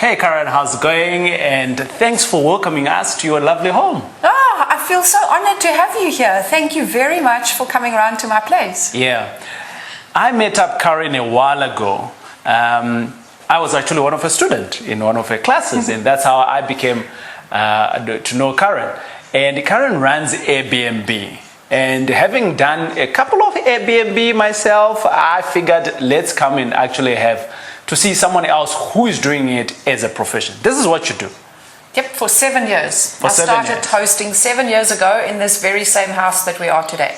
Hey Karen, how's it going? And thanks for welcoming us to your lovely home. Oh, I feel so honored to have you here. Thank you very much for coming around to my place. Yeah. I met up Karen a while ago. I was actually one of her students in one of her classes, and that's how I became to know Karen. And Karen runs Airbnb. And having done a couple of Airbnb myself, I figured let's come and actually have to see someone else who is doing it as a profession. This is what you do. Yep, for 7 years. For 7 I started years. hosting 7 years ago in this very same house that we are today.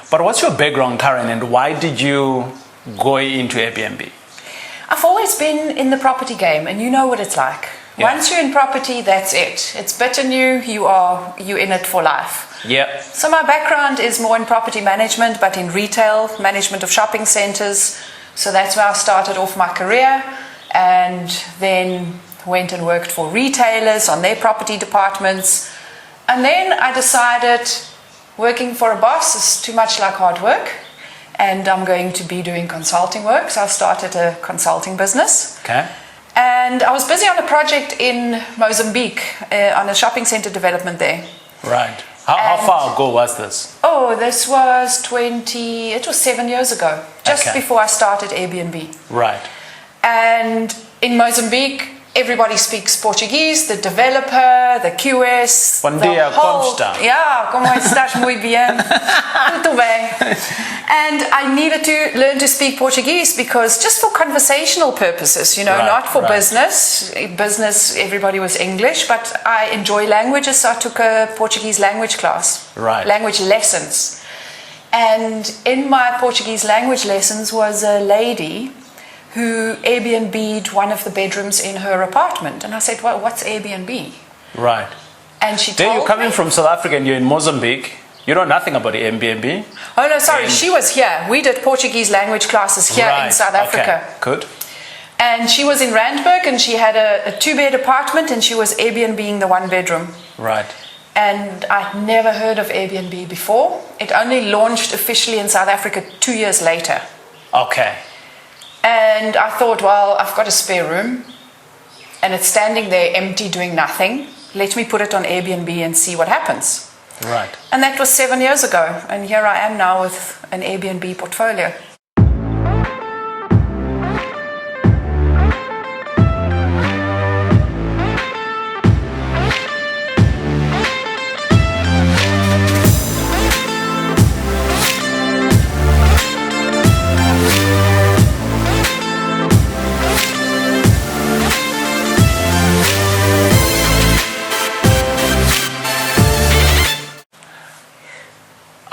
But what's your background, Karen, and why did you go into Airbnb? I've always been in the property game, and you know what it's like. Yeah. Once you're in property, that's it. It's bitter new, you're in it for life. Yeah. So my background is more in property management, but in retail, management of shopping centers. So that's where I started off my career, and then went and worked for retailers on their property departments. And then I decided working for a boss is too much like hard work, and I'm going to be doing consulting work. So I started a consulting business. Okay. And I was busy on a project in Mozambique on a shopping center development there. Right. How far ago was this? Oh, this was 7 years ago, just Okay. before I started Airbnb. Right. And in Mozambique, everybody speaks Portuguese, the developer, the QS. Bom the dia, whole- como está? Yeah, como estás? Muy bien. Tudo bem. And I needed to learn to speak Portuguese because just for conversational purposes, Right, not for right. business. Business, everybody was English, but I enjoy languages, so I took a Portuguese language class. Right. Language lessons. And in my Portuguese language lessons was a lady who Airbnb'd one of the bedrooms in her apartment. And I said, well, what's Airbnb? Right. And she Then told you're coming me, from South Africa and you're in Mozambique. You know nothing about Airbnb. oh no, sorry, And- she was here. We did Portuguese language classes here in Right. South Africa. Okay. Good. And she was in Randburg, and she had a 2-bed apartment, and she was Airbnbing the 1 bedroom. Right. And I'd never heard of Airbnb before. It only launched officially in South Africa 2 years later. Okay. And I thought, well, I've got a spare room and it's standing there empty doing nothing. Let me put it on Airbnb and see what happens. Right. And that was 7 years ago. And here I am now with an Airbnb portfolio.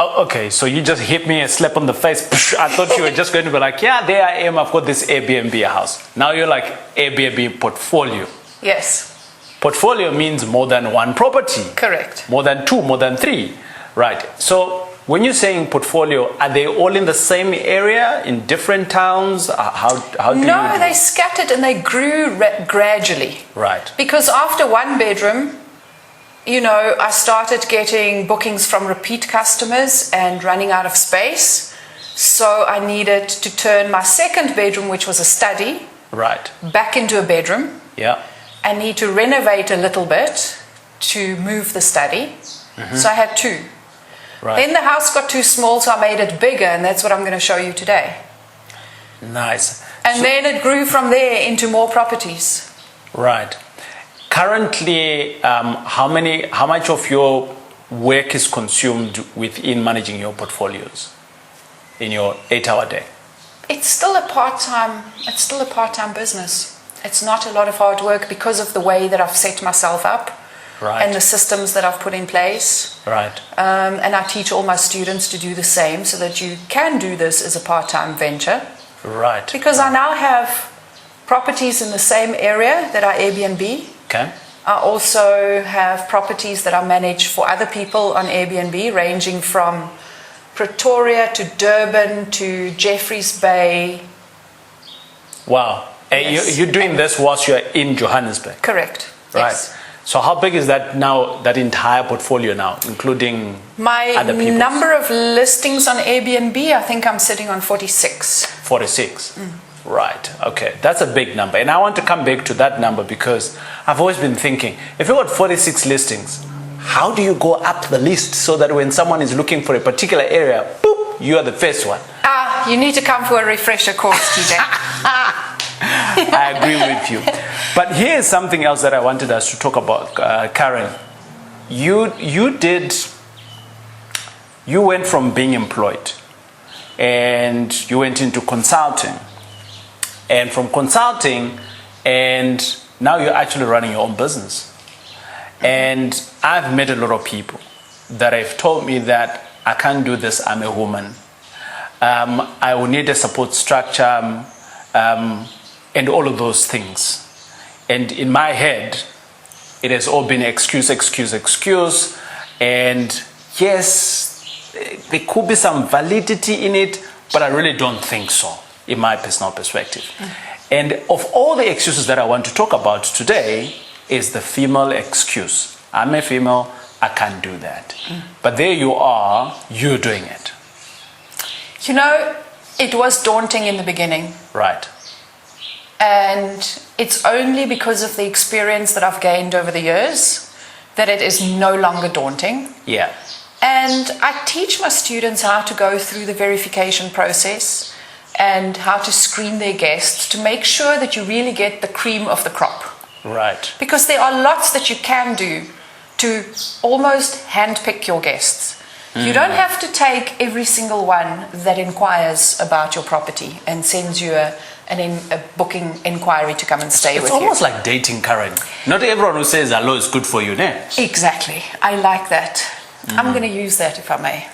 Oh, okay, so you just hit me a slap on the face. Psh, I thought you were just going to be like, yeah, there I am. I've got this Airbnb house. Now you're like Airbnb portfolio. Yes, Portfolio means more than one property. correct. More than 2, more than 3. Right. So when you're saying portfolio, are they all in the same area, in different towns? How do you No, do they it? scattered and they grew gradually. Right. Because after 1 bedroom, I started getting bookings from repeat customers and running out of space. So I needed to turn my 2nd bedroom, which was a study, Right. back into a bedroom. Yeah. I need to renovate a little bit to move the study. So I had 2. Right. Then the house got too small, so I made it bigger, and that's what I'm going to show you today. Nice. And then it grew from there into more properties. Right. Currently, how much of your work is consumed within managing your portfolios in your 8-hour day? It's still a part-time business. It's not a lot of hard work because of the way that I've set myself up. Right. And the systems that I've put in place. Right. And I teach all my students to do the same so that you can do this as a part-time venture. Right. Because I now have properties in the same area that I Airbnb. Okay. I also have properties that I manage for other people on Airbnb, ranging from Pretoria to Durban to Jeffreys Bay. Wow. Yes. You're doing this whilst you're in Johannesburg. Correct. Right. Yes. So how big is that now, that entire portfolio now, including My other people's? number of listings on Airbnb, I think I'm sitting on 46. 46. Right, okay, that's a big number. And I want to come back to that number because I've always been thinking, if you got 46 listings, how do you go up the list so that when someone is looking for a particular area, boop, you are the first one? You need to come for a refresher course, TJ. I agree with you. But here's something else that I wanted us to talk about, Karen. You went from being employed and you went into consulting. And from consulting, and now you're actually running your own business. And I've met a lot of people that have told me that I can't do this, I'm a woman. I will need a support structure and all of those things. And in my head, it has all been excuse. And yes, there could be some validity in it, but I really don't think so, in my personal perspective. And of all the excuses that I want to talk about today is the female excuse. I'm a female, I can't do that. But there you are, you're doing it. You know, it was daunting in the beginning. Right. And it's only because of the experience that I've gained over the years that it is no longer daunting. Yeah. And I teach my students how to go through the verification process and how to screen their guests to make sure that you really get the cream of the crop. Right. Because there are lots that you can do to almost handpick your guests. You don't have to take every single one that inquires about your property and sends you a booking inquiry to come and stay with you. It's almost like dating, Karen. Not everyone who says hello is good for you, ne? Exactly. I like that. I'm going to use that if I may.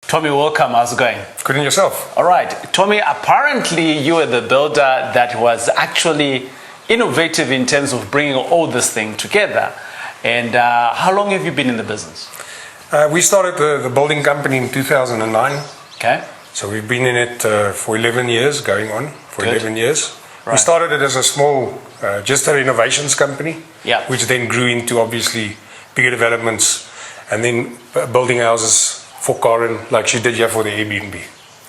Tommy, welcome. How's it going? Good, and yourself? All right. Tommy, apparently you were the builder that was actually innovative in terms of bringing all this thing together. And how long have you been in the business? We started the building company in 2009. Okay. So we've been in it for 11 years, going on for Good. 11 years. Right. We started it as a small, just a renovations company, Yeah. which then grew into obviously bigger developments and then building houses for Karen, like she did here for the Airbnb.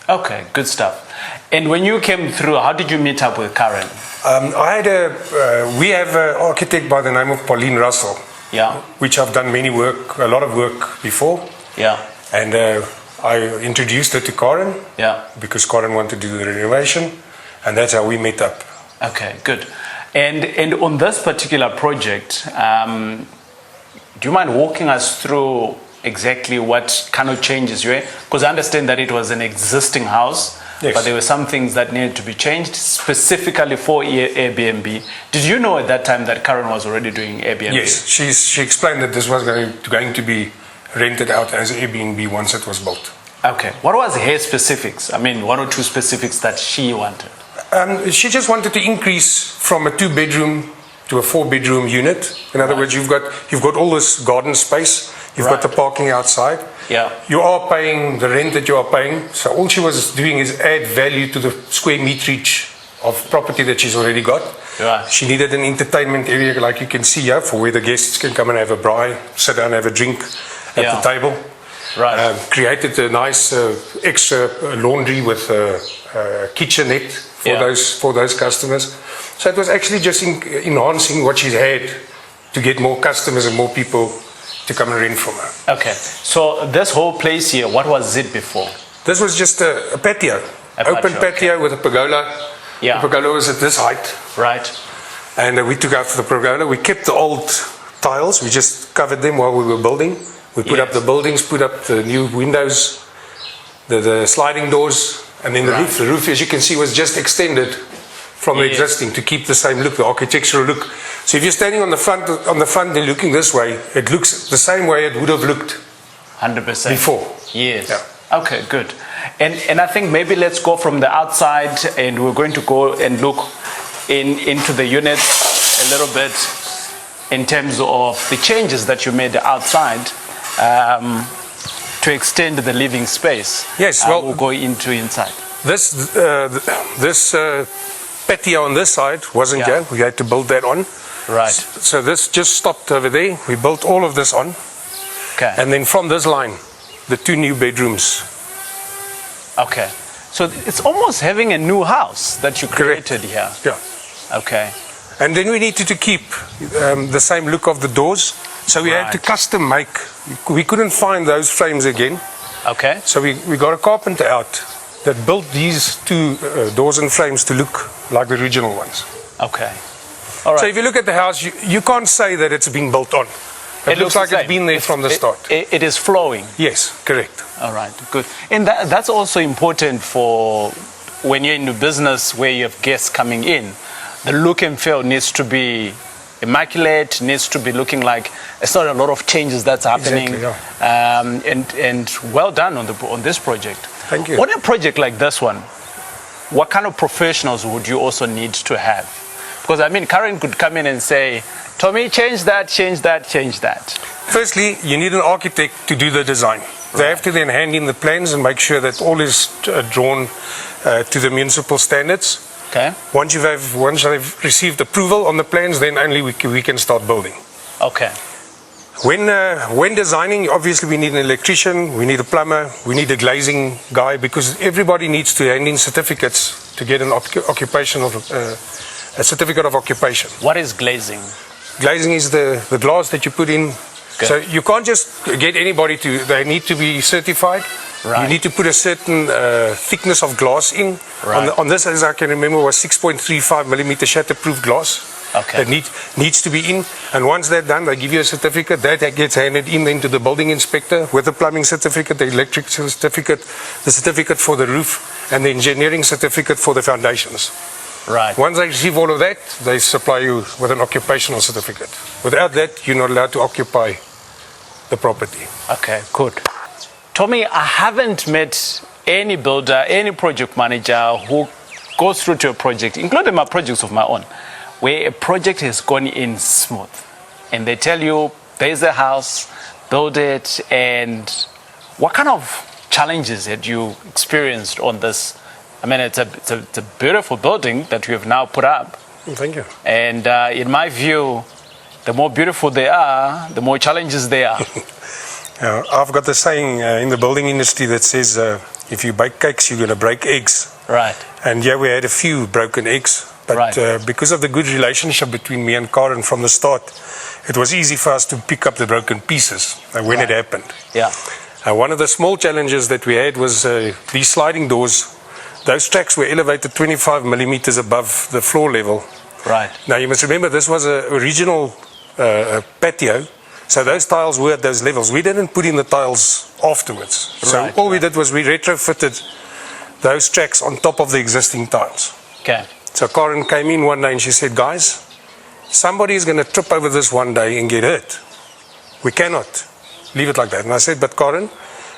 Okay, good stuff. And when you came through, how did you meet up with Karen? We have an architect by the name of Pauline Russell, Yeah. which I've done a lot of work before. Yeah. And I introduced her to Karen. Yeah. Because Karen wanted to do the renovation, and that's how we met up. Okay, good. And on this particular project, do you mind walking us through exactly what kind of changes you had? Because I understand that it was an existing house, yes, but there were some things that needed to be changed specifically for Airbnb. Did you know at that time that Karen was already doing Airbnb? Yes, she explained that this was going to be rented out as Airbnb once it was built. Okay. What was her specifics? I mean, one or two specifics that she wanted. She just wanted to increase from a 2-bedroom to a 4-bedroom unit. In other words, you've got all this garden space. You've got the parking outside. Yeah. You are paying the rent that you are paying. So all she was doing is add value to the square meterage of property that she's already got. Right. She needed an entertainment area like you can see here for where the guests can come and have a braai, sit down, have a drink at the table. Right. Created a nice extra laundry with a kitchenette for those customers. So it was actually just enhancing what she had to get more customers and more people to come and rent from her. Okay. So this whole place here, what was it before? This was just a patio. Open patio with a pergola. Yeah. The pergola was at this height. Right. And we took out the pergola. We kept the old tiles. We just covered them while we were building. We put up the buildings, put up the new windows, the sliding doors, and then the roof. The roof, as you can see, was just extended from the existing to keep the same look, the architectural look. So if you're standing on the front and looking this way, it looks the same way it would have looked 100% before. Yes. Yeah. Okay, good. And I think maybe let's go from the outside, and we're going to go and look into the units a little bit in terms of the changes that you made outside to extend the living space. Yes, well, we'll go inside. This patio on this side wasn't here. We had to build that on. Right. So this just stopped over there. We built all of this on. Okay. And then from this line, the 2 new bedrooms. Okay. So it's almost having a new house that you created here. Yeah. Okay. And then we needed to keep the same look of the doors. So we had to Right. custom make. We couldn't find those frames again. Okay. So we got a carpenter out that built these 2 doors and frames to look like the original ones. Okay. All right. So if you look at the house, you can't say that it's been built on. It looks like the it's been there from the start. It is flowing. Yes, correct. All right, good. And that's also important for when you're in the business where you have guests coming in. The look and feel needs to be immaculate, needs to be looking like it's not a lot of changes that's happening. Exactly, and well done on this project. Thank you. On a project like this one, what kind of professionals would you also need to have? Because I mean, Karen could come in and say, Tommy, change that, change that, change that. Firstly, you need an architect to do the design. They have to then hand in the plans and make sure that all is drawn to the municipal standards. Okay. Once they've received approval on the plans, then only we can start building. Okay. When designing, obviously we need an electrician, we need a plumber, we need a glazing guy, because everybody needs to hand in certificates to get an a certificate of occupation. What is glazing? Glazing is the glass that you put in. Okay. So you can't just get anybody they need to be certified. Right. You need to put a certain thickness of glass in. Right. On this, as I can remember, was 6.35 millimeter shatterproof glass. Okay. That needs to be in. And once that's done, they give you a certificate. That gets handed in then to the building inspector with the plumbing certificate, the electric certificate, the certificate for the roof, and the engineering certificate for the foundations. Right. Once they receive all of that, they supply you with an occupational certificate. Without that, you're not allowed to occupy the property. Okay, good. Tommy, I haven't met any builder, any project manager who goes through to a project, including my projects of my own, where a project has gone in smooth. And they tell you, there's a house, build it, and what kind of challenges had you experienced on this? I mean, it's a beautiful building that you have now put up. Thank you. And in my view, the more beautiful they are, the more challenges they are. I've got the saying in the building industry that says, if you bake cakes, you're going to break eggs. Right. And yeah, we had a few broken eggs. But Right. Because of the good relationship between me and Karen from the start, it was easy for us to pick up the broken pieces when it happened. Yeah. One of the small challenges that we had was these sliding doors. Those tracks were elevated 25 millimeters above the floor level. Right. Now you must remember this was a original patio, so those tiles were at those levels. We didn't put in the tiles afterwards. So Right, all we did was we retrofitted those tracks on top of the existing tiles. Okay. So Karen came in one day and she said, guys, somebody is going to trip over this one day and get hurt. We cannot leave it like that. And I said, but Karen,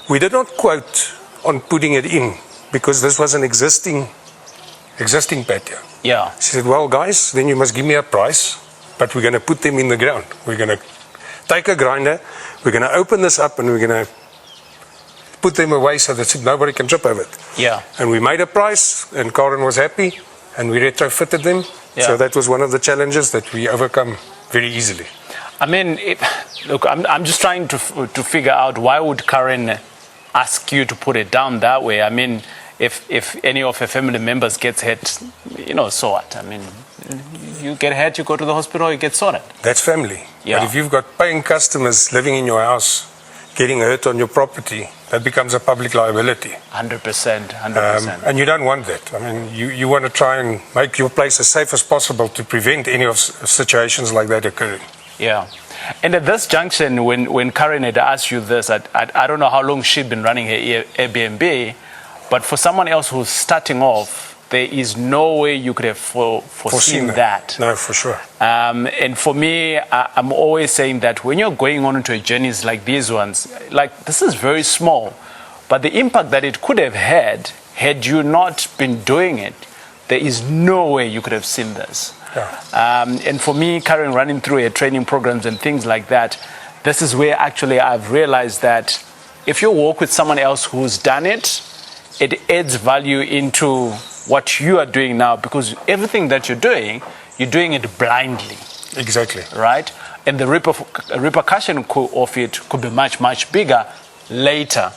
we did not quote on putting it in because this was an existing patio. Yeah. She said, well, guys, then you must give me a price, but we're going to put them in the ground. We're going to take a grinder, we're going to open this up, and we're going to put them away so that nobody can trip over it. Yeah. And we made a price, and Karen was happy, and we retrofitted them. Yeah. So that was one of the challenges that we overcome very easily. I mean, look, I'm just trying to figure out why would Karen ask you to put it down that way? I mean, if any of her family members gets hurt, you know, so what? I mean, you get hurt, you go to the hospital, you get sorted. That's family. Yeah. But if you've got paying customers living in your house, getting hurt on your property, that becomes a public liability. 100%, 100%. And you don't want that. I mean, you want to try and make your place as safe as possible to prevent any of situations like that occurring. Yeah. And at this junction, when Karen had asked you this, I don't know how long she'd been running her Airbnb, but for someone else who's starting off, there is no way you could have foreseen that. No, for sure. And for me, I'm always saying that when you're going on into journeys like these ones, like this is very small, but the impact that it could have had you not been doing it, there is no way you could have seen this. Yeah. And for me, Karen, running through her training programs and things like that, this is where actually I've realized that if you work with someone else who's done it, it adds value into what you are doing now, because everything that you're doing it blindly. Exactly. right? And the repercussion of it could be much, much bigger later.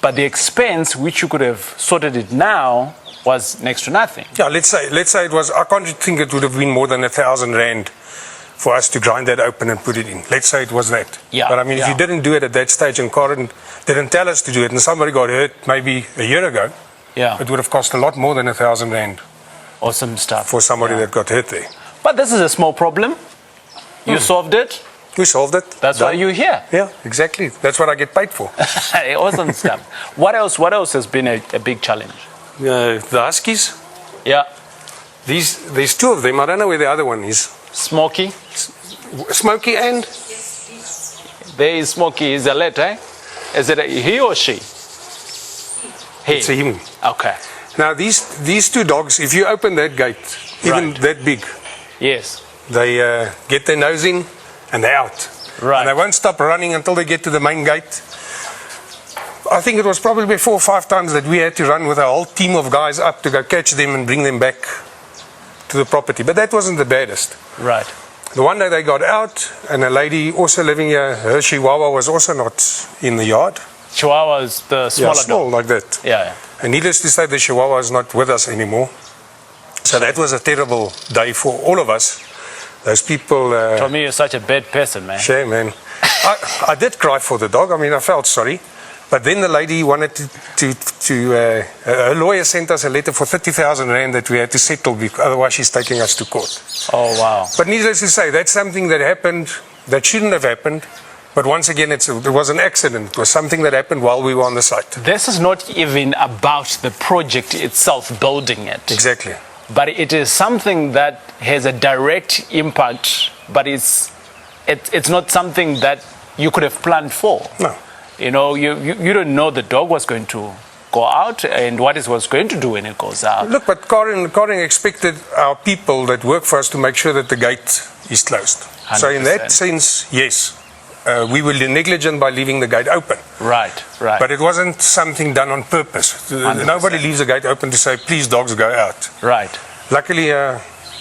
But the expense, which you could have sorted it now, was next to nothing. Yeah, let's say it was, I can't think it would have been more than 1,000 rand for us to grind that open and put it in. Let's say it was that. Yeah, but I mean, if yeah. you didn't do it at that stage and Karen didn't tell us to do it and somebody got hurt maybe a year ago, Yeah. it would have cost a lot more than 1,000 rand Awesome stuff. for somebody Yeah. that got hurt there. But this is a small problem. You solved it. We solved it. That's why Done. you're here. Yeah, exactly. That's what I get paid for. Awesome stuff. What else has been a big challenge? The Huskies, Yeah. there's two of them. I don't know where the other one is. Smoky. Smokey and There is Smoky. Is a let, eh? Is it he or she? He. it's a him. Okay. Now these two dogs, if you open that gate, even Right. that big, Yes. they get their nose in and they're out. Right. And they won't stop running until they get to the main gate. I think it was probably 4 or 5 times that we had to run with a whole team of guys up to go catch them and bring them back to the property. But that wasn't the baddest. Right. The one day they got out, and a lady also living here, her Chihuahua was also not in the yard. Chihuahua is the smaller Small dog. like that. Yeah. And needless to say, the Chihuahua is not with us anymore. So that was a terrible day for all of us. Those people... For me, you're such a bad person, man. Shame, man. I did cry for the dog. I mean, I felt sorry. But then the lady wanted her lawyer sent us a letter for 30,000 rand that we had to settle, because otherwise she's taking us to court. Oh, wow. But needless to say, that's something that happened that shouldn't have happened. But once again, it was an accident. It was something that happened while we were on the site. This is not even about the project itself, building it. Exactly. But it is something that has a direct impact, but it's not something that you could have planned for. No. You know, you don't know the dog was going to go out and what it was going to do when it goes out. Look, but Karen expected our people that work for us to make sure that the gate is closed. So in 100%. that sense, yes, we were negligent by leaving the gate open. Right. But it wasn't something done on purpose. 100%. Nobody leaves the gate open to say, please, dogs, go out. Right. Luckily,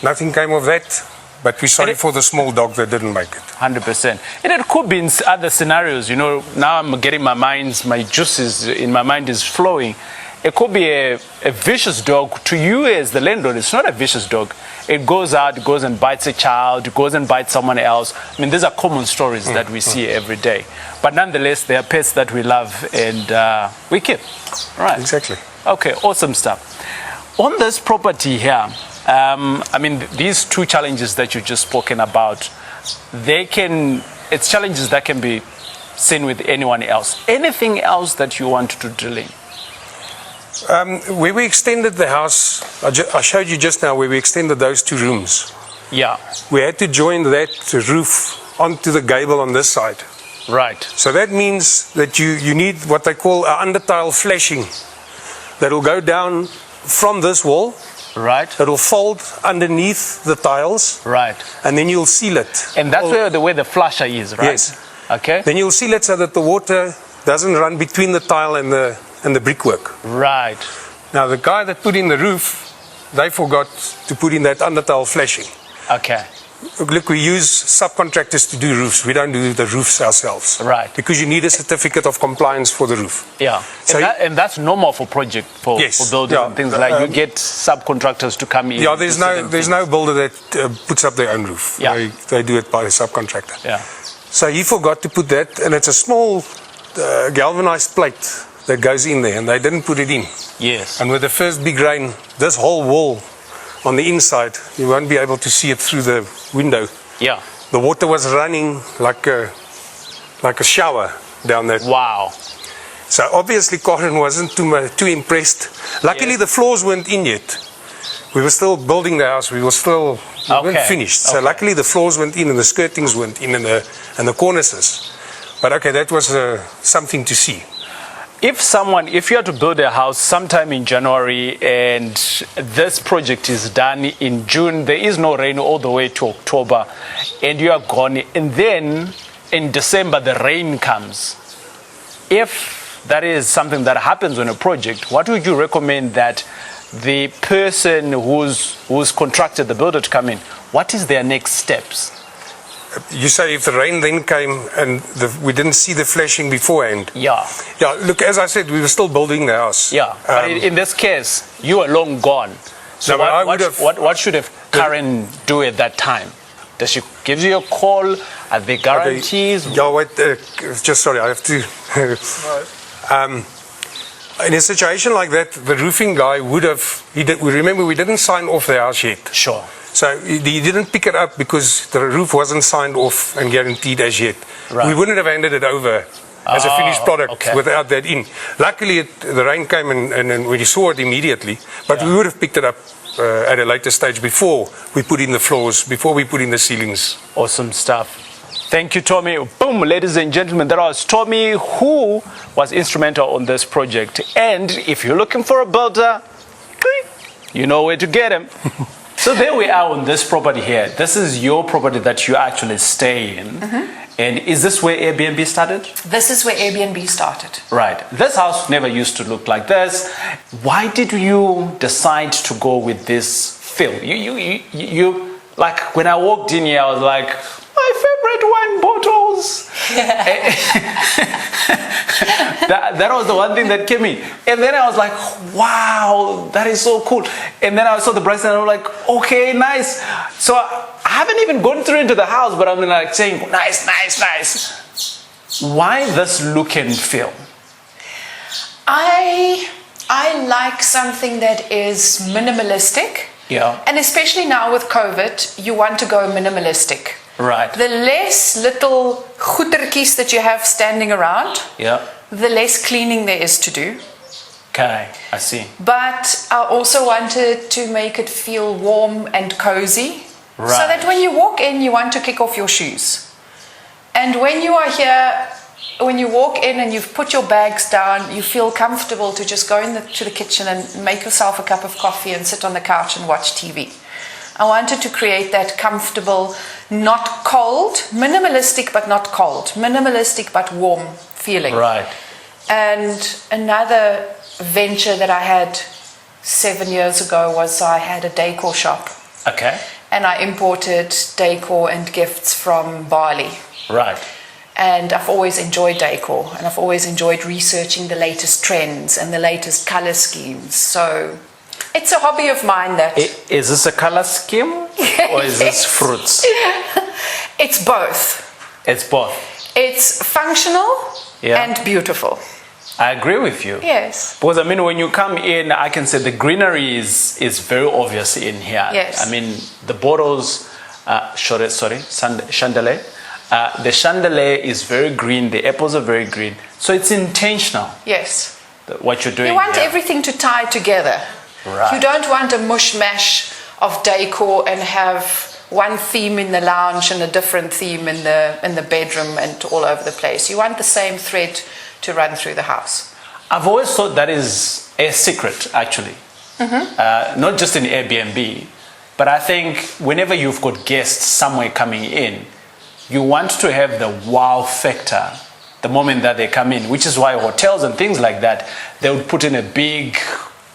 nothing came of that, but we're sorry And it- for the small dog that didn't make it. 100%. And it could be in other scenarios. You know, now I'm getting my juices in my mind is flowing. It could be a vicious dog. To you as the landlord, it's not a vicious dog. It goes out, it goes and bites a child, it goes and bites someone else. I mean, these are common stories that we see every day. But nonetheless, they are pets that we love and we keep. Right. Exactly. Okay, awesome stuff. On this property here, I mean, these two challenges that you've just spoken about, it's challenges that can be seen with anyone else. Anything else that you want to drill in? Where we extended the house, I showed you just now where we extended those 2 rooms. Yeah, We had to join that roof onto the gable on this side. right. So that means that you need what they call an under-tile flashing that will go down from this wall. Right, It will fold underneath the tiles, right. and then you'll seal it. And that's where the flasher is, right? Yes. Okay. Then you'll seal it so that the water doesn't run between the tile and the brickwork. Right. Now, the guy that put in the roof, they forgot to put in that under-tile flashing. Okay. Look, we use subcontractors to do roofs. We don't do the roofs ourselves. Right. Because you need a certificate of compliance for the roof. Yeah. So and that's normal for project for Yes. buildings Yeah. and things like you get subcontractors to come in. Yeah, to certain there's things. no builder that puts up their own roof. Yeah. They do it by a subcontractor. Yeah. So he forgot to put that, and it's a small galvanized plate that goes in there, and they didn't put it in. Yes. And with the first big rain, this whole wall on the inside, you won't be able to see it through the window. Yeah. The water was running like a shower down that. Wow. So obviously Karen wasn't too impressed. Luckily Yes. the floors weren't in yet. We were still building the house. We weren't Okay. finished. So Okay. luckily the floors went in and the skirtings went in and the cornices. But okay, that was something to see. If you are to build a house sometime in January and this project is done in June, there is no rain all the way to October, and you are gone, and then in December the rain comes. If that is something that happens on a project, what would you recommend that the person who's contracted the builder to come in, what is their next steps? you say if the rain then came and we didn't see the flashing beforehand. Yeah. Yeah, look, as I said, we were still building the house. Yeah. But in this case, you were long gone. So No, but I would have- what should have Karen do at that time? Does she give you a call? Are there guarantees? Yeah, wait, just sorry, I have to. In a situation like that, the roofing guy would have. Remember, we didn't sign off the house yet. Sure. So he didn't pick it up because the roof wasn't signed off and guaranteed as yet. Right. We wouldn't have handed it over as a finished product okay. without that in. Luckily, the rain came and we saw it immediately, but we would have picked it up at a later stage before we put in the floors, before we put in the ceilings. Awesome stuff. Thank you, Tommy. Boom, ladies and gentlemen, that was Tommy, who was instrumental on this project. And if you're looking for a builder, you know where to get him. So there we are on this property here. This is your property that you actually stay in. And is this where Airbnb started? This is where Airbnb started. Right. This house never used to look like this. Why did you decide to go with this feel? You like when I walked in here, I was like, my favorite wine bottles. that was the one thing that came in. And then I was like, wow, that is so cool. And then I saw the price and I was like, okay, nice. So I haven't even gone through into the house, but I'm like saying, nice, nice, nice. Why this look and feel? I like something that is minimalistic. Yeah. And especially now with COVID, you want to go minimalistic. Right. The less little goedertjies that you have standing around, Yeah. the less cleaning there is to do. Okay, I see. But I also wanted to make it feel warm and cozy. Right. So that when you walk in, you want to kick off your shoes. And when you are here, when you walk in and you've put your bags down, you feel comfortable to just go to the kitchen and make yourself a cup of coffee and sit on the couch and watch TV. I wanted to create that comfortable, not cold, minimalistic but not cold, minimalistic but warm feeling. Right. And another venture that I had 7 years ago was I had a decor shop. Okay. And I imported decor and gifts from Bali. Right. And I've always enjoyed decor, and I've always enjoyed researching the latest trends and the latest color schemes. So it's a hobby of mine that... Is this a color scheme or is this fruits? It's both. It's both. It's functional and beautiful. I agree with you. Yes. Because I mean, when you come in, I can say the greenery is very obvious in here. Yes. I mean, the bottles, chandelier. The chandelier is very green. The apples are very green. So it's intentional. Yes. What you're doing. You want here. everything to tie together. Right. You don't want a mush-mash of decor and have one theme in the lounge and a different theme in the bedroom and all over the place. You want the same thread to run through the house. I've always thought that is a secret, actually. Not just in Airbnb, but I think whenever you've got guests somewhere coming in, you want to have the wow factor the moment that they come in, which is why hotels and things like that, they would put in a big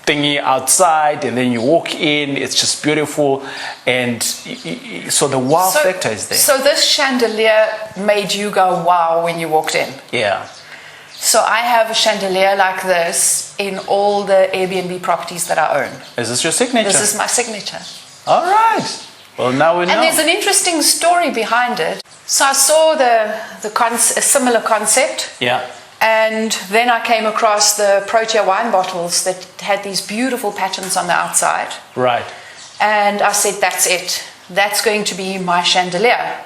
thingy outside and then you walk in, it's just beautiful, and so the wow factor is there. So this chandelier made you go wow when you walked in? Yeah. So I have a chandelier like this in all the Airbnb properties that I own. Is this your signature? This is my signature. All right. Well, now we know. And there's an interesting story behind it. So I saw a similar concept. Yeah. And then I came across the Protea wine bottles that had these beautiful patterns on the outside. Right. And I said, that's it. That's going to be my chandelier.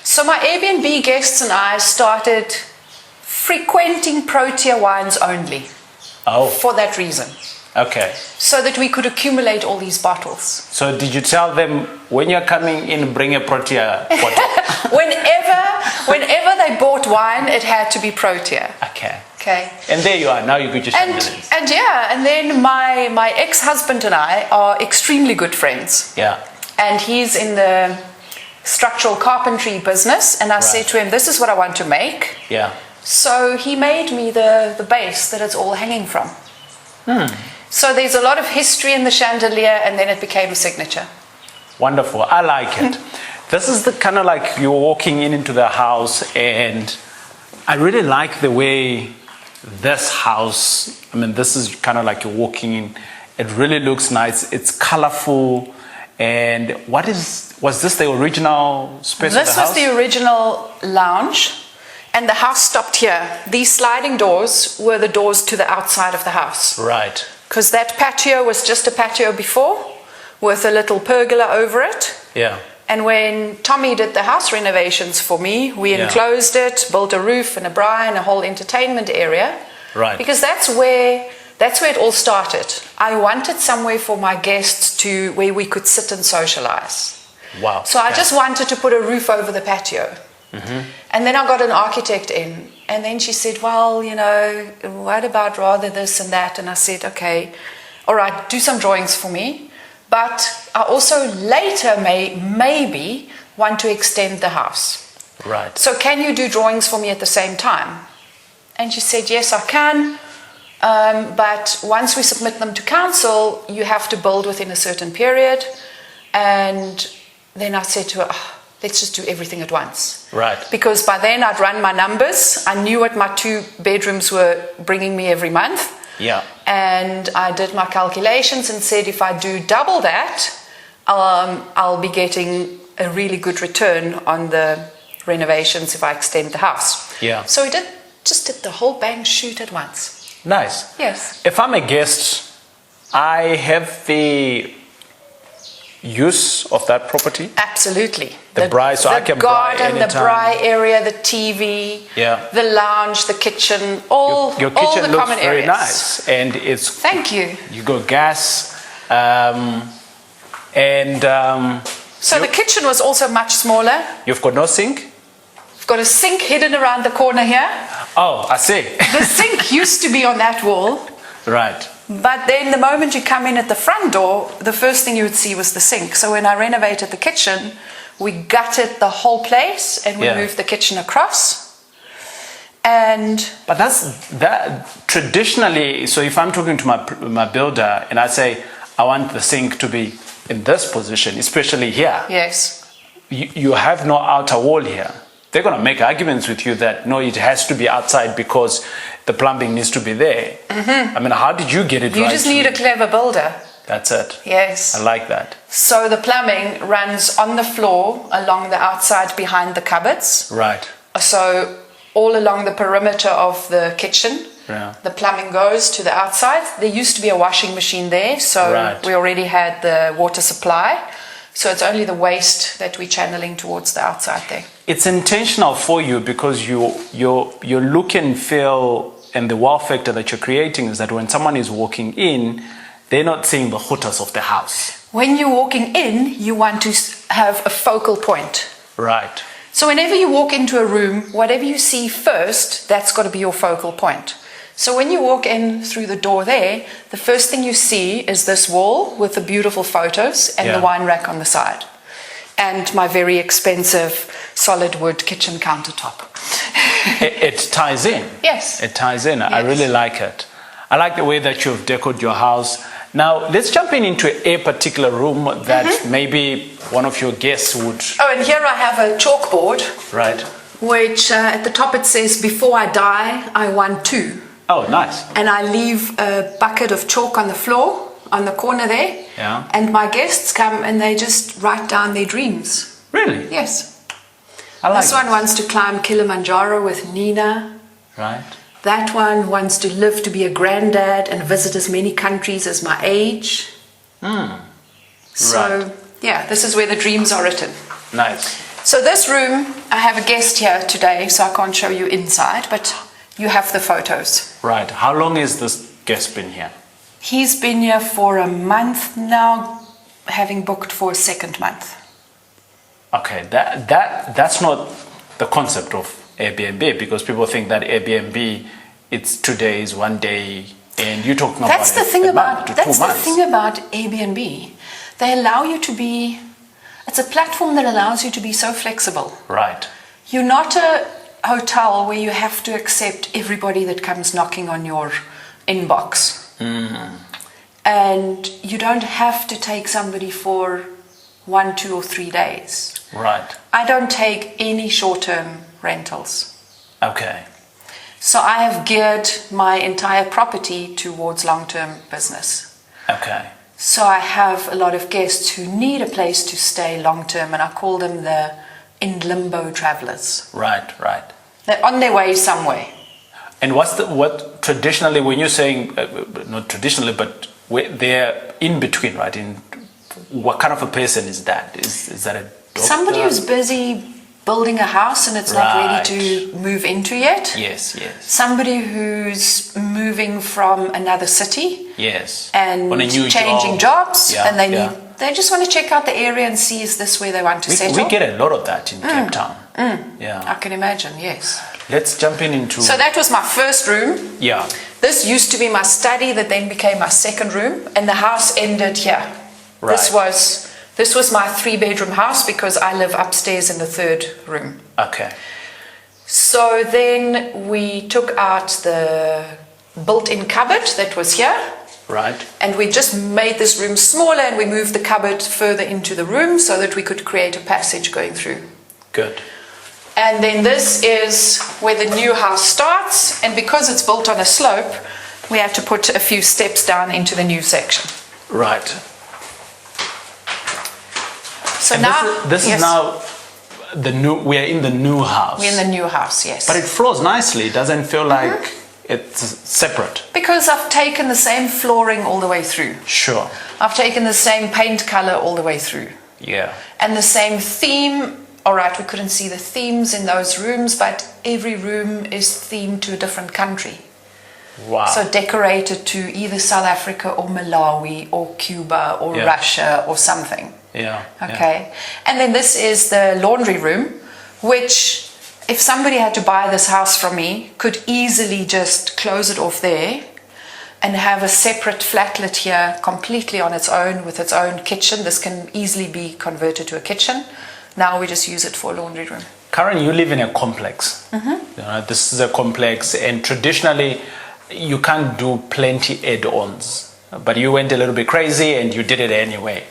So my Airbnb guests and I started frequenting Protea wines only. Oh. For that reason. Okay. So that we could accumulate all these bottles. So did you tell them when you're coming in, bring a Protea bottle? whenever they bought wine, it had to be Protea. Okay. Okay. And there you are. Now you could just and then my ex-husband and I are extremely good friends. Yeah. And he's in the structural carpentry business, and I said to him, this is what I want to make. Yeah. So he made me the base that it's all hanging from. So there's a lot of history in the chandelier, and then it became a signature. Wonderful. I like it. This is the kind of like you're walking into the house, and I really like the way this house, I mean, this is kind of like you're walking in. It really looks nice. It's colorful. And was this the original space of the house? This was the original lounge, and the house stopped here. These sliding doors were the doors to the outside of the house. Right. Because that patio was just a patio before, with a little pergola over it. Yeah. And when Tommy did the house renovations for me, we enclosed it, built a roof and a braai and a whole entertainment area. Right. Because that's where it all started. I wanted somewhere for my guests where we could sit and socialize. Wow. So I just wanted to put a roof over the patio. Mm-hmm. And then I got an architect in. And then she said, well, what about rather this and that? And I said, okay, all right, do some drawings for me. But I also later maybe want to extend the house. Right. So can you do drawings for me at the same time? And she said, yes, I can. But once we submit them to council, you have to build within a certain period. And then I said to her, let's just do everything at once. Right. Because by then I'd run my numbers. I knew what my 2 bedrooms were bringing me every month. Yeah. And I did my calculations and said, if I do double that, I'll be getting a really good return on the renovations if I extend the house. Yeah. So we just did the whole bang shoot at once. Nice. Yes. If I'm a guest, I have the use of that property. Absolutely. The braai, so I can braai the garden, the anytime. braai area, the TV, Yeah. the lounge, the kitchen, all Your all kitchen the looks common very areas. nice, and it's. Thank you. You got gas, So the kitchen was also much smaller. you've got no sink. We've got a sink hidden around the corner here. Oh, I see. The sink used to be on that wall. Right. But then the moment you come in at the front door, the first thing you would see was the sink. So when I renovated the kitchen, we gutted the whole place and we moved the kitchen across. But that traditionally. So if I'm talking to my builder and I say I want the sink to be in this position, especially here, Yes. you have no outer wall here. They're going to make arguments with you that no, it has to be outside because the plumbing needs to be there. Mm-hmm. I mean, how did you get it right? You just need a clever builder. That's it. Yes. I like that. So the plumbing runs on the floor along the outside behind the cupboards. Right. So all along the perimeter of the kitchen, the plumbing goes to the outside. There used to be a washing machine there, so we already had the water supply. So it's only the waste that we're channeling towards the outside there. It's intentional for you because your look and feel and the wow factor that you're creating is that when someone is walking in, they're not seeing the hutas of the house. When you're walking in, you want to have a focal point. Right. So whenever you walk into a room, whatever you see first, that's got to be your focal point. So when you walk in through the door there, the first thing you see is this wall with the beautiful photos and the wine rack on the side. And my very expensive solid wood kitchen countertop. It ties in. Yes. It ties in. Yes. I really like it. I like the way that you've decorated your house. Now, let's jump into a particular room that maybe one of your guests would... Oh, and here I have a chalkboard. Right. Which at the top it says, before I die, I want 2. Oh, nice. And I leave a bucket of chalk on the floor, on the corner there. Yeah. And my guests come and they just write down their dreams. Really? Yes. I like This one wants to climb Kilimanjaro with Nina. Right. That one wants to live to be a granddad and visit as many countries as my age. So, yeah, this is where the dreams are written. Nice. So this room, I have a guest here today, so I can't show you inside, but you have the photos. Right. How long has this guest been here? He's been here for a month now, having booked for a second month. Okay, that's not the concept of Airbnb, because people think that Airbnb, it's 2 days, 1 day, and you're talking about That's the thing about Airbnb. They allow you to be. It's a platform that allows you to be so flexible. Right. You're not a hotel where you have to accept everybody that comes knocking on your inbox. Mm-hmm. And you don't have to take somebody for 1, 2, or 3 days. Right. I don't take any short-term rentals. Okay. So I have geared my entire property towards long-term business. Okay. So I have a lot of guests who need a place to stay long-term, and I call them the in limbo travelers. Right. Right. They're on their way somewhere. And what traditionally, when you're saying not traditionally, but they're in between, right? In what kind of a person is that? Is that a doctor? Somebody who's busy building a house and it's not ready to move into yet. Yes, yes. Somebody who's moving from another city. Yes. And on a new changing jobs, Yeah, and they just want to check out the area and see is this where they want to settle. We get a lot of that in Cape Town. Yeah. I can imagine, yes. Let's jump into. So that was my first room. Yeah. This used to be my study that then became my second room, and the house ended here. Right. This was my 3-bedroom house because I live upstairs in the third room. Okay. So then we took out the built-in cupboard that was here. Right. And we just made this room smaller, and we moved the cupboard further into the room so that we could create a passage going through. Good. And then this is where the new house starts, and because it's built on a slope, we had to put a few steps down into the new section. Right. So and now this is now the new. We are in the new house. We're in the new house, yes. But it flows nicely. It doesn't feel like it's separate. Because I've taken the same flooring all the way through. Sure. I've taken the same paint color all the way through. Yeah. And the same theme. All right, we couldn't see the themes in those rooms, but every room is themed to a different country. Wow. So decorated to either South Africa or Malawi or Cuba or Russia or something. Yeah. Okay. And then this is the laundry room, which if somebody had to buy this house from me, could easily just close it off there and have a separate flatlet here completely on its own with its own kitchen. This can easily be converted to a kitchen. Now we just use it for a laundry room. Karen, you live in a complex. This is a complex, and traditionally you can't do plenty add-ons, but you went a little bit crazy and you did it anyway.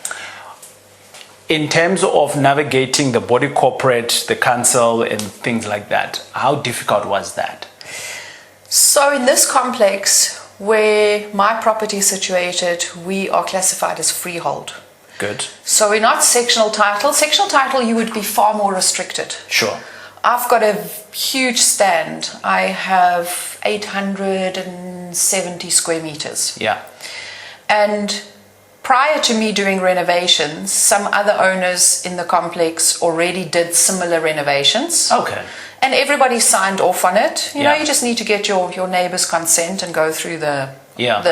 In terms of navigating the body corporate, the council and things like that, how difficult was that? So in this complex where my property is situated, we are classified as freehold. Good. So we're not sectional title. Sectional title, you would be far more restricted. Sure. I've got a huge stand. I have 870 square meters. Yeah. And prior to me doing renovations, some other owners in the complex already did similar renovations. Okay. And everybody signed off on it. You know, Yeah. you just need to get your neighbor's consent and go through the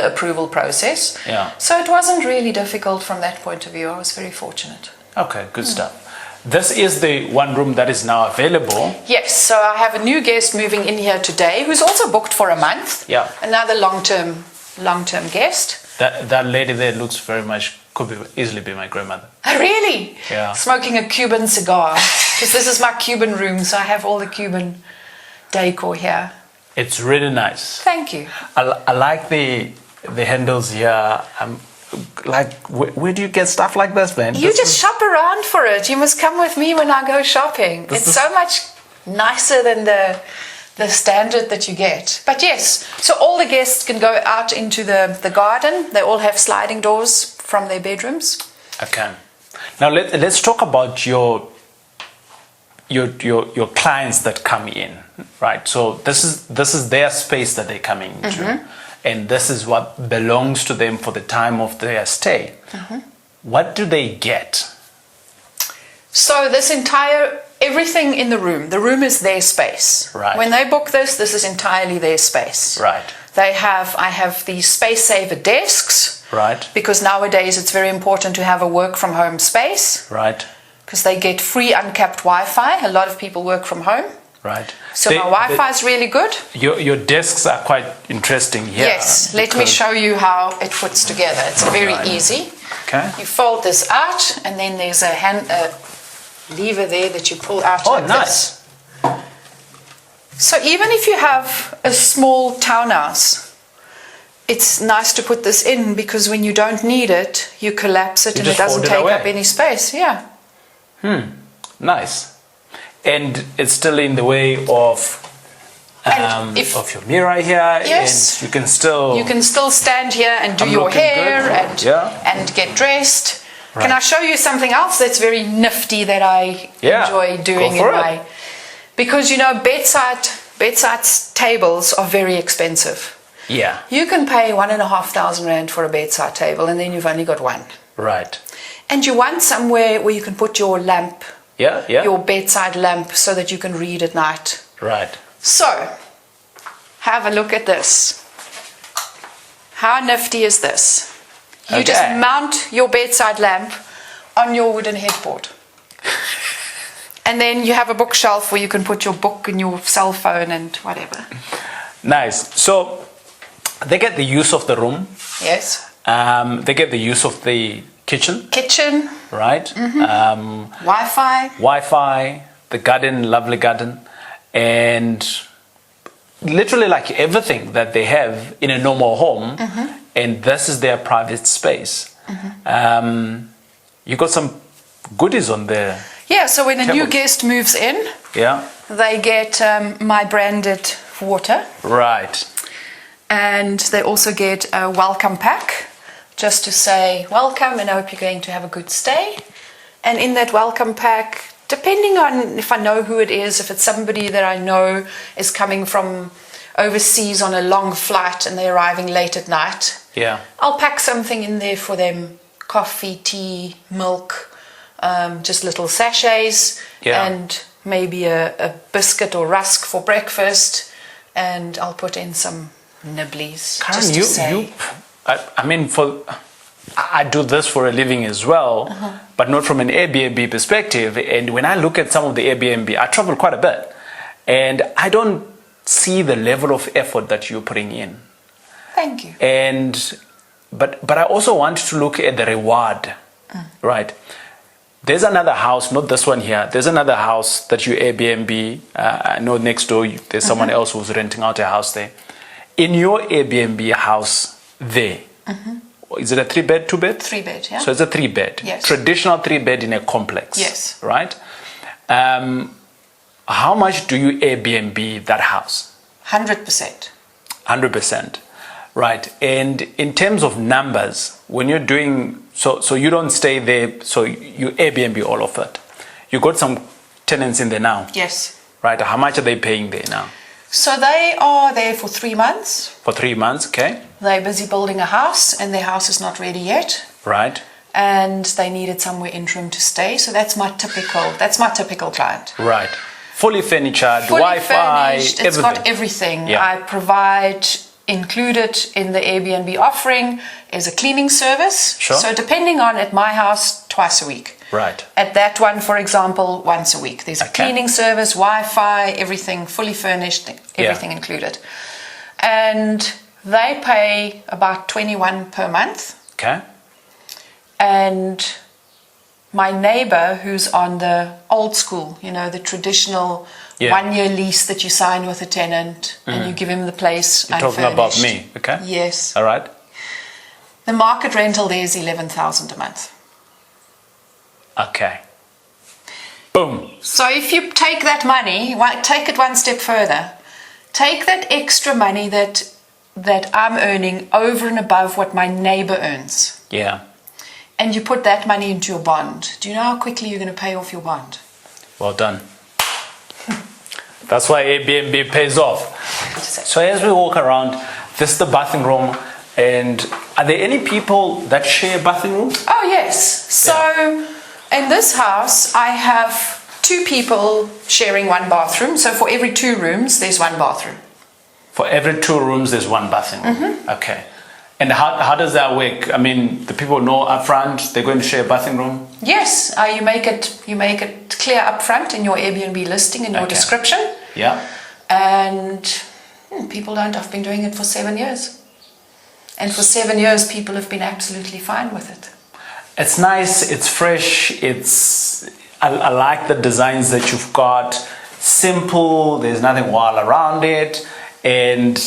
approval process. Yeah. So it wasn't really difficult from that point of view. I was very fortunate. Okay, good stuff. This is the one room that is now available. Yes, so I have a new guest moving in here today who's also booked for a month. Yeah. Another long-term guest. That lady there looks very much, easily be my grandmother. Really? Yeah. Smoking a Cuban cigar. Because this is my Cuban room, so I have all the Cuban decor here. It's really nice. Thank you. I like the handles here. Like, where do you get stuff like this, man? You just shop around for it. You must come with me when I go shopping. It's so much nicer than the standard that you get. But yes, so all the guests can go out into the garden. They all have sliding doors from their bedrooms. Okay. Now let's talk about your clients that come in, right? So this is their space that they're coming into, and this is what belongs to them for the time of their stay. What do they get? So everything in the room is their space. Right. When they book this is entirely their space. Right. I have the space saver desks. Right. Because nowadays it's very important to have a work from home space. Right. Because they get free uncapped Wi-Fi. A lot of people work from home. Right. So my Wi-Fi is really good. Your desks are quite interesting here. Yes. Let me show you how it fits together. It's very easy. Okay. You fold this out, and then there's a lever there that you pull out. Oh, like nice. this. So even if you have a small townhouse, it's nice to put this in because when you don't need it, you collapse it and it doesn't take up any space. Yeah. Nice. And it's still in the way of your mirror here. Yes. And you can still stand here and do your hair and get dressed. Right. Can I show you something else that's very nifty that I enjoy doing because bedside tables are very expensive. Yeah. You can pay 1,500 rand for a bedside table and then you've only got one. Right. And you want somewhere where you can put your lamp, your bedside lamp, so that you can read at night. Right. So, have a look at this. How nifty is this? You just mount your bedside lamp on your wooden headboard. And then you have a bookshelf where you can put your book and your cell phone and whatever. Nice. So, they get the use of the room. Yes. They get the use of the kitchen. Right. Mm-hmm. Wi-Fi, the garden, lovely garden. And literally like everything that they have in a normal home. Mm-hmm. And this is their private space. Mm-hmm. You got some goodies on there. Yeah, so when a new guest moves in, they get my branded water. Right. And they also get a welcome pack, just to say welcome and I hope you're going to have a good stay. And in that welcome pack, depending on if I know who it is, if it's somebody that I know is coming from overseas on a long flight and they're arriving late at night, I'll pack something in there for them: coffee, tea, milk, just little sachets, and maybe a biscuit or rusk for breakfast, and I'll put in some nibblies. Karen, I do this for a living as well, but not from an Airbnb perspective. And when I look at some of the Airbnb, I travel quite a bit, and I don't see the level of effort that you're putting in. Thank you. But I also want to look at the reward, right? There's another house, not this one here. There's another house that you Airbnb. I know next door there's someone else who's renting out a house there. In your Airbnb house there, is it a 3-bed, 2-bed? 3-bed, yeah. So it's a 3-bed. Yes. Traditional 3-bed in a complex. Yes. Right? How much do you Airbnb that house? 100%. 100%. Right. And in terms of numbers, when you're doing, so you don't stay there, so you Airbnb all of it. You got some tenants in there now? Yes. Right. How much are they paying there now? So they are there for 3 months. For 3 months, okay. They're busy building a house and their house is not ready yet. Right. And they needed somewhere interim to stay. So that's my typical client. Right. Fully furnitured, Fully Wi-Fi, furnished, everything. It's got everything. Yeah. I provide, included in the Airbnb offering, is a cleaning service. Sure. So depending on, at my house, twice a week. Right. At that one, for example, once a week. There's a cleaning service, Wi-Fi, everything fully furnished, everything included. And they pay about 21 per month. Okay. And my neighbor, who's on the old school, the traditional 1-year lease that you sign with a tenant and you give him the place You're talking about me, okay? Yes. All right. The market rental there is 11,000 a month. Okay. Boom. So if you take that money, take it one step further. Take that extra money that I'm earning over and above what my neighbor earns. Yeah. And you put that money into your bond. Do you know how quickly you're going to pay off your bond? Well done. That's why Airbnb pays off. So as we walk around, this is the bathing room. And are there any people that share bathing rooms? Oh, yes. So in this house, I have 2 people sharing 1 bathroom. So for every 2 rooms, there's 1 bathroom. For every 2 rooms, there's 1 bathing room. Okay. And how does that work? I mean, the people know upfront they're going to share a bathing room? Yes. You make it clear upfront in your Airbnb listing, in your description. Yeah. And people don't. I've been doing it for 7 years. And for 7 years, people have been absolutely fine with it. It's nice, it's fresh, I like the designs that you've got. Simple, there's nothing wild around it. And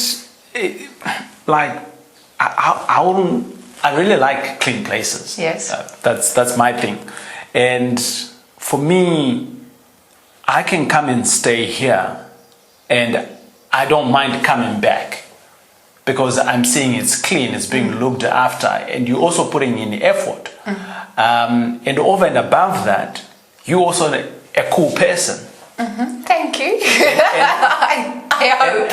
I really like clean places. Yes. That's my thing. And for me, I can come and stay here and I don't mind coming back because I'm seeing it's clean, it's being looked after, and you're also putting in effort. And over and above that, you're also a cool person. Thank you. I hope.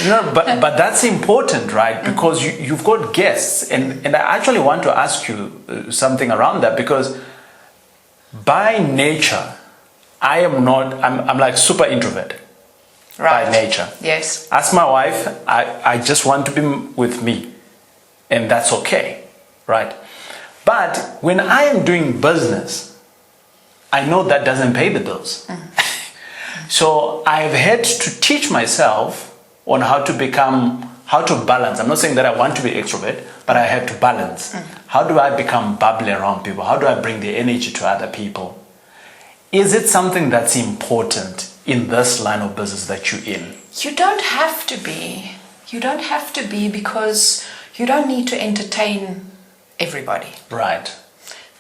No, but that's important, right? Because you've got guests, and I actually want to ask you something around that, because by nature, I'm like super introverted. Right. By nature. Yes. Ask my wife, I just want to be with me, and that's okay, right? But when I am doing business, I know that doesn't pay the bills. So I've had to teach myself on how to balance. I'm not saying that I want to be extrovert, but I have to balance. How do I become bubbly around people? How do I bring the energy to other people? Is it something that's important in this line of business that you're in? You don't have to be. You don't have to be, because you don't need to entertain everybody. Right.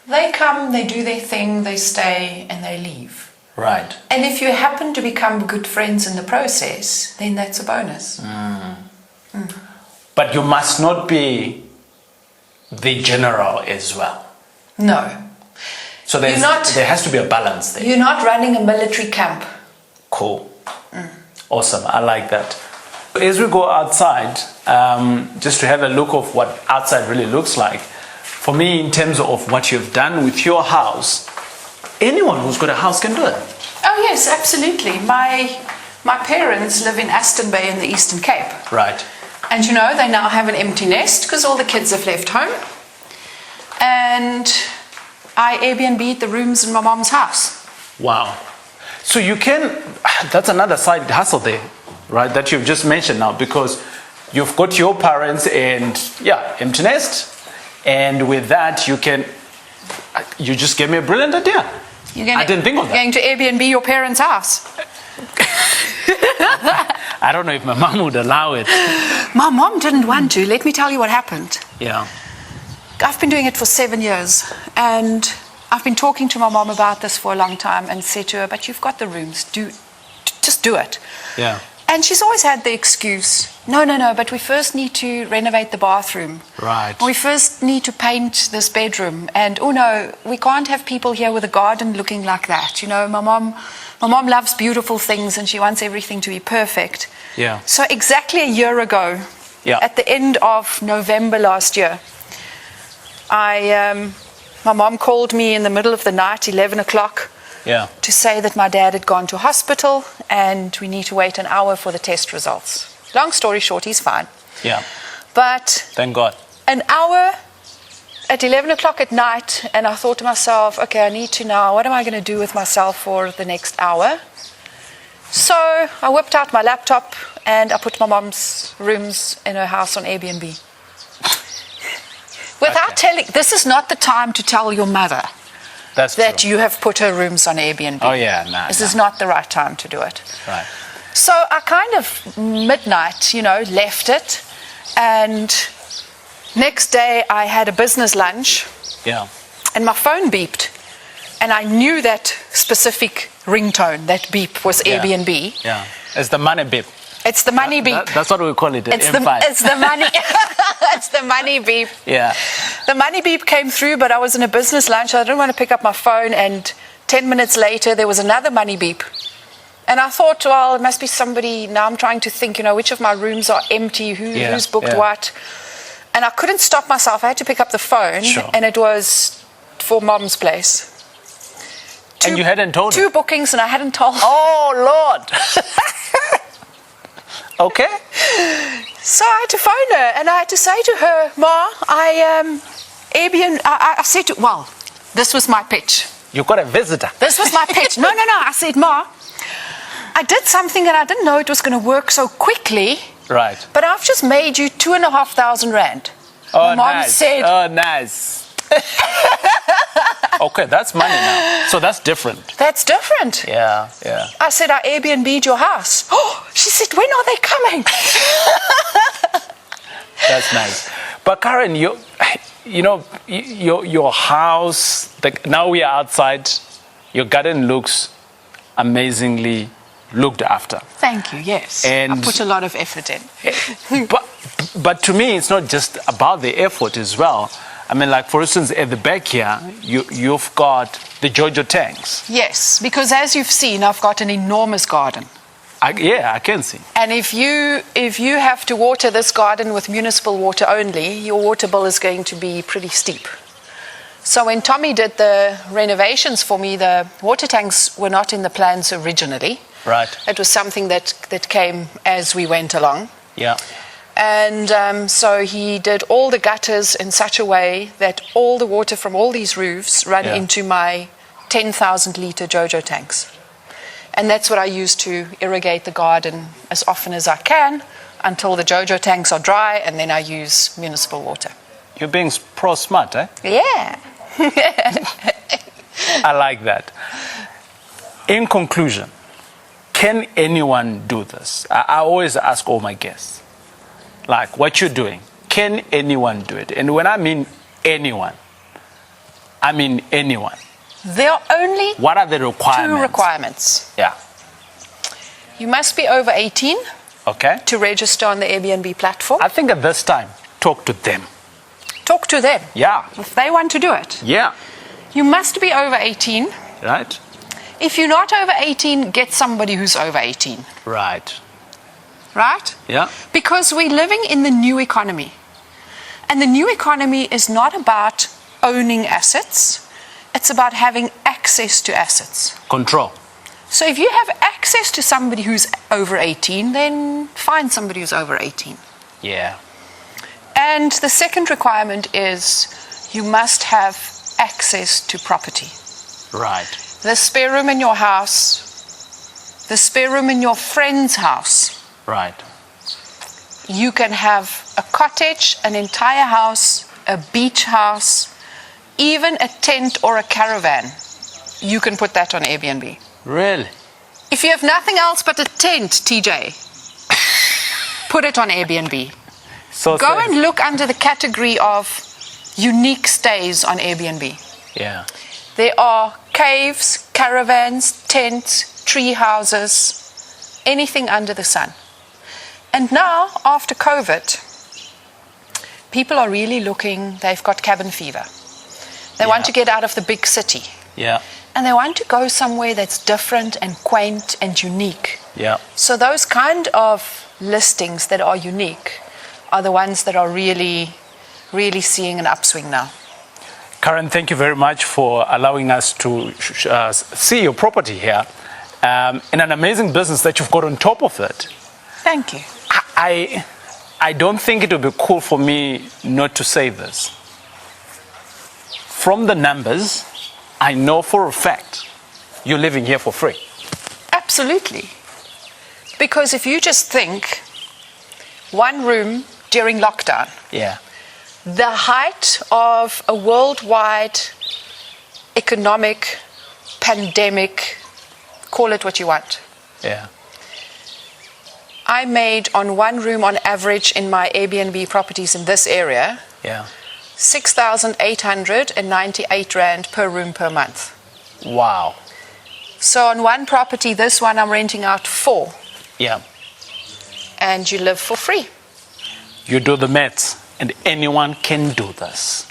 They come, they do their thing, they stay, and they leave. Right. And if you happen to become good friends in the process, then that's a bonus. But you must not be the general as well. No. So there has to be a balance there. You're not running a military camp. Cool. Awesome. I like that. As we go outside, just to have a look of what outside really looks like, for me, in terms of what you've done with your house, anyone who's got a house can do it. Oh yes, absolutely. My parents live in Aston Bay in the Eastern Cape. Right. And you know, they now have an empty nest because all the kids have left home. And I Airbnb'd the rooms in my mom's house. Wow. So you can, that's another side hustle there, right, that you've just mentioned now, because you've got your parents and, empty nest. And with that, you just gave me a brilliant idea. I didn't think of that. Going to Airbnb your parents' house. I don't know if my mom would allow it. My mom didn't want to. Let me tell you what happened. Yeah. I've been doing it for 7 years, and I've been talking to my mom about this for a long time and said to her, but you've got the rooms, just do it. Yeah. And she's always had the excuse, no, but we first need to renovate the bathroom. Right. We first need to paint this bedroom. And, oh no, we can't have people here with a garden looking like that. You know, my mom loves beautiful things and she wants everything to be perfect. Yeah. So exactly a year ago, at the end of November last year, my mom called me in the middle of the night, 11 o'clock, to say that my dad had gone to hospital and we need to wait an hour for the test results. Long story short, he's fine. Yeah. But thank God. An hour at 11 o'clock at night, and I thought to myself, okay, I need to now, what am I going to do with myself for the next hour? So I whipped out my laptop and I put my mom's rooms in her house on Airbnb. Without telling, this is not the time to tell your mother that you have put her rooms on Airbnb. Oh yeah, no. This is not the right time to do it. Right. So I kind of midnight, left it, and next day I had a business lunch. Yeah. And my phone beeped, and I knew that specific ringtone, that beep was Airbnb. Yeah. It's the money beep. It's the money beep. That's what we call it. It's the money. It's the money beep. Yeah. The money beep came through, but I was in a business lunch. I didn't want to pick up my phone, and 10 minutes later there was another money beep. And I thought, well, it must be somebody. Now I'm trying to think, which of my rooms are empty, who's booked what. And I couldn't stop myself. I had to pick up the phone, and it was for Mom's place. And you hadn't told her? 2 bookings, and I hadn't told her. Oh, Lord. Okay. So I had to phone her, and I had to say to her, Ma, I said to, this was my pitch. You got a visitor. This was my pitch. No. I said, Ma, I did something and I didn't know it was going to work so quickly. Right. But I've just made you 2,500 rand. Oh, Mom said, oh, nice. Okay, that's money now. So that's different. That's different. Yeah. I said, I Airbnb'd your house. Oh, she said, when are they coming? That's nice. But Karen, your house, now we are outside, your garden looks amazingly looked after. Thank you, yes. And I put a lot of effort in. But to me, it's not just about the effort as well. I mean, like, for instance, at the back here, you've got the Jojo tanks. Yes, because as you've seen, I've got an enormous garden. I can see. And if you have to water this garden with municipal water only, your water bill is going to be pretty steep. So when Tommy did the renovations for me, the water tanks were not in the plans originally. Right. It was something that came as we went along. Yeah. And so he did all the gutters in such a way that all the water from all these roofs run into my 10,000 litre Jojo tanks. And that's what I use to irrigate the garden as often as I can until the Jojo tanks are dry, and then I use municipal water. You're being pro-smart, eh? Yeah. I like that. In conclusion, can anyone do this? I always ask all my guests, like, what you're doing, can anyone do it? And when I mean anyone, I mean anyone. There are only what are the requirements? 2 requirements. Yeah. You must be over 18 okay. to register on the Airbnb platform. I think at this time, talk to them. Talk to them. Yeah. If they want to do it. Yeah. You must be over 18. Right. If you're not over 18, get somebody who's over 18. Right. Right? Yeah. Because we're living in the new economy. And the new economy is not about owning assets. It's about having access to assets. Control. So if you have access to somebody who's over 18, then find somebody who's over 18. Yeah. And the second requirement is you must have access to property. Right. The spare room in your house, the spare room in your friend's house. Right. You can have a cottage, an entire house, a beach house, even a tent or a caravan. You can put that on Airbnb. Really? If you have nothing else but a tent, TJ, put it on Airbnb. So Go and look under the category of unique stays on Airbnb. Yeah. There are caves, caravans, tents, tree houses, anything under the sun. And now, after COVID, people are really looking, they've got cabin fever. They want to get out of the big city. Yeah. And they want to go somewhere that's different and quaint and unique. Yeah. So those kind of listings that are unique are the ones that are really, really seeing an upswing now. Karen, thank you very much for allowing us to see your property here and an amazing business that you've got on top of it. Thank you. I don't think it would be cool for me not to say this. From the numbers, I know for a fact you're living here for free. Absolutely. Because if you just think, one room during lockdown, Yeah. the height of a worldwide economic pandemic, call it what you want. Yeah. I made on one room on average in my Airbnb properties in this area, Yeah. 6,898 Rand per room per month. Wow. So on one property, this one I'm renting out 4, Yeah. and you live for free. You do the maths, and anyone can do this.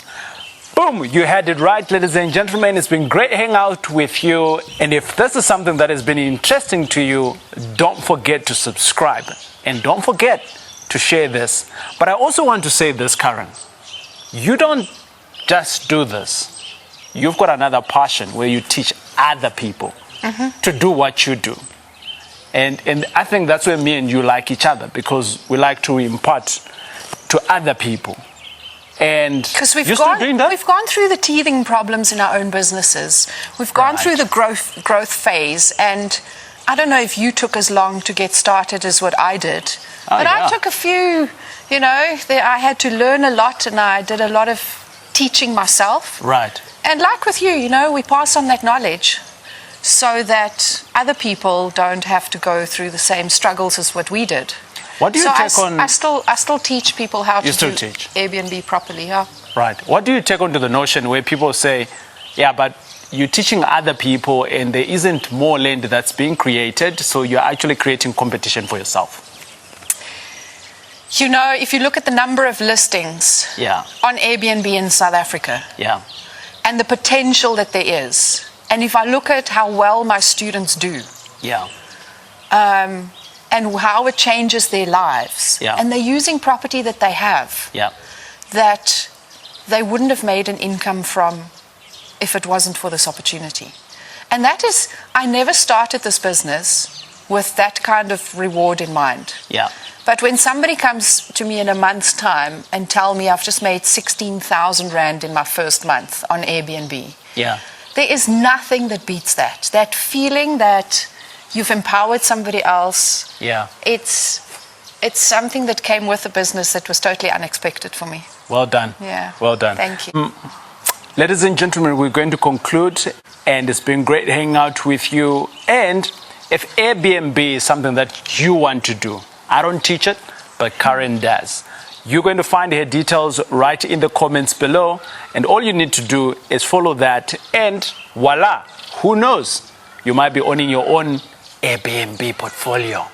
Boom, you had it right, ladies and gentlemen. It's been great hanging out with you. And if this is something that has been interesting to you, don't forget to subscribe. And don't forget to share this. But I also want to say this, Karen. You don't just do this. You've got another passion where you teach other people to do what you do. And I think that's where me and you like each other, because we like to impart to other people. And because you're still doing that? we've gone through the teething problems in our own businesses. We've gone through the growth phase, and I don't know if you took as long to get started as what I did. But I took a few, I had to learn a lot, and I did a lot of teaching myself. Right. And like with you, we pass on that knowledge so that other people don't have to go through the same struggles as what we did. What do you take on? I still teach people how to do teach Airbnb properly. Yeah. Right. What do you take on to the notion where people say, yeah, but you're teaching other people and there isn't more land that's being created, so you're actually creating competition for yourself. You know, if you look at the number of listings on Airbnb in South Africa and the potential that there is, and if I look at how well my students do and how it changes their lives, and they're using property that they have that they wouldn't have made an income from if it wasn't for this opportunity. And that is, I never started this business with that kind of reward in mind. But when somebody comes to me in a month's time and tell me I've just made 16,000 Rand in my first month on Airbnb, there is nothing that beats that. That feeling that you've empowered somebody else, it's something that came with the business that was totally unexpected for me. Well done. Well done. Thank you. Ladies and gentlemen, we're going to conclude, and it's been great hanging out with you. And if Airbnb is something that you want to do, I don't teach it, but Karen does. You're going to find her details right in the comments below, and all you need to do is follow that, and voila, who knows, you might be owning your own Airbnb portfolio.